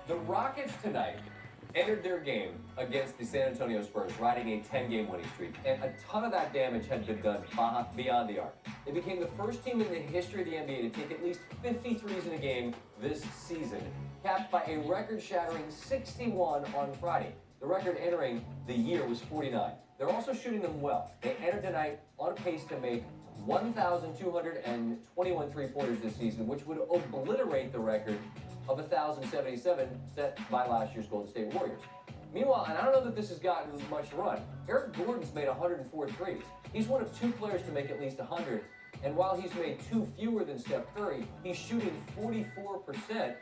The Rockets tonight entered their game against the San Antonio Spurs, riding a 10-game winning streak, and a ton of that damage had been done beyond the arc. They became the first team in the history of the NBA to take at least 50 threes in a game this season, capped by a record-shattering 61 on Friday. The record entering the year was 49. They're also shooting them well. They entered tonight on pace to make 1,221 three-pointers this season, which would obliterate the record of 1,077 set by last year's Golden State Warriors. Meanwhile, and I don't know that this has gotten much run, Eric Gordon's made 104 threes. He's one of two players to make at least 100, and while he's made two fewer than Steph Curry, he's shooting 44%,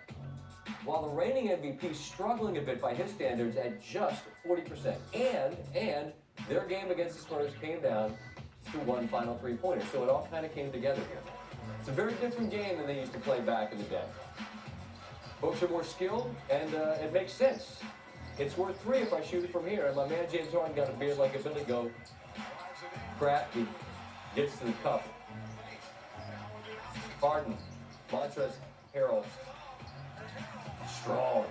while the reigning MVP is struggling a bit by his standards at just 40%. And their game against the Spurs came down to one final three-pointer, so it all kind of came together here. It's a very different game than they used to play back in the day. Folks are more skilled, and it makes sense. It's worth three if I shoot it from here. And my man James Harden got a beard like a billy goat. Crap, he gets to the cup. Harden, Montrezl Harrell, strong.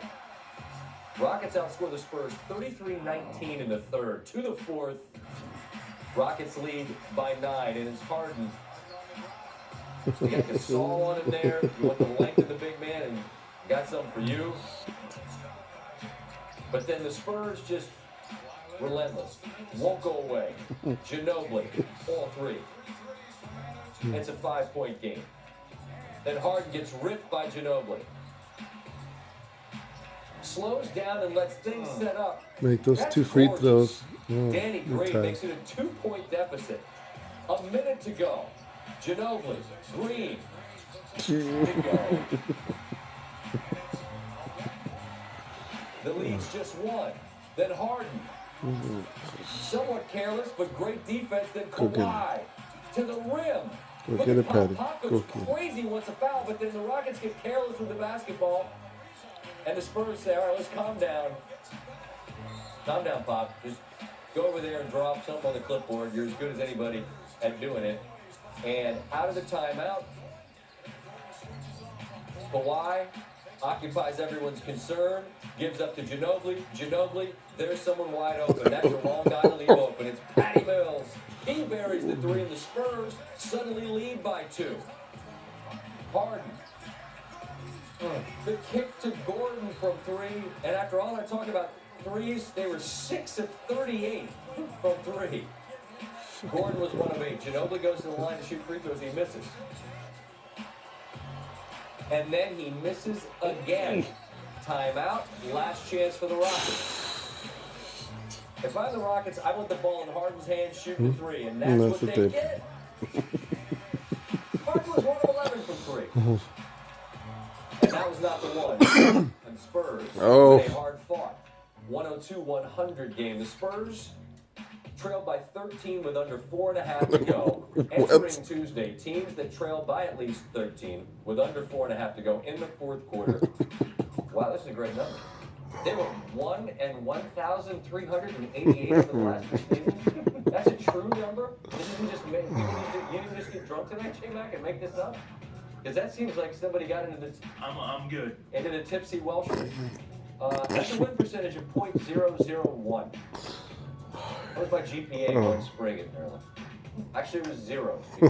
Rockets outscore the Spurs 33-19 in the third. To the fourth, Rockets lead by 9, and it's Harden. You got Gasol on it there. You want the length of the big man, and got something for you. But then the Spurs just relentless. Won't go away. Ginobili, all three. It's a 5-point game. Then Harden gets ripped by Ginobili. Slows down and lets things set up. Make those That's two free gorgeous. throws. Oh, Danny Green tied. makes it a 2-point deficit. A minute to go. Ginobili, Green. Bingo. The lead's just one. Then Harden. Somewhat careless, but great defense. Then Go get Kawhi to the rim. Go Look get at it, Patty. Pop Go goes get it. crazy wants a foul, but then the Rockets get careless with the basketball. And the Spurs say, all right, let's calm down. Calm down, Pop. Just go over there and drop something on the clipboard. You're as good as anybody at doing it. And out of the timeout, Kawhi occupies everyone's concern, gives up to Ginobili. Ginobili, there's someone wide open. That's the wrong guy to leave open. It's Patty Mills. He buries the three, and the Spurs suddenly lead by 2. Harden. The kick to Gordon from 3, and after all that talk about threes, they were 6 of 38 from 3. Gordon was 1 of 8. Ginobili goes to the line to shoot free throws. He misses. And then he misses again. Timeout. Last chance for the Rockets. If I'm the Rockets, I want the ball in Harden's hands shooting 3, and that's what they get. Harden was 1 of 11 from 3. And that was not the one. And Spurs, they hard fought. 102-100 game. The Spurs trailed by 13 with under 4.5 to go. Entering Tuesday, teams that trailed by at least 13 with under 4.5 to go in the fourth quarter. Wow, this is a great number. They were 1 and 1,388 in the last 2 seasons. That's a true number. This isn't just you didn't just get drunk tonight, J-Mac, and make this up. Because that seems like somebody got into the I'm good. Into the tipsy Welsh. That's a win percentage of .001. That was my GPA one spring apparently. Actually, it was 0.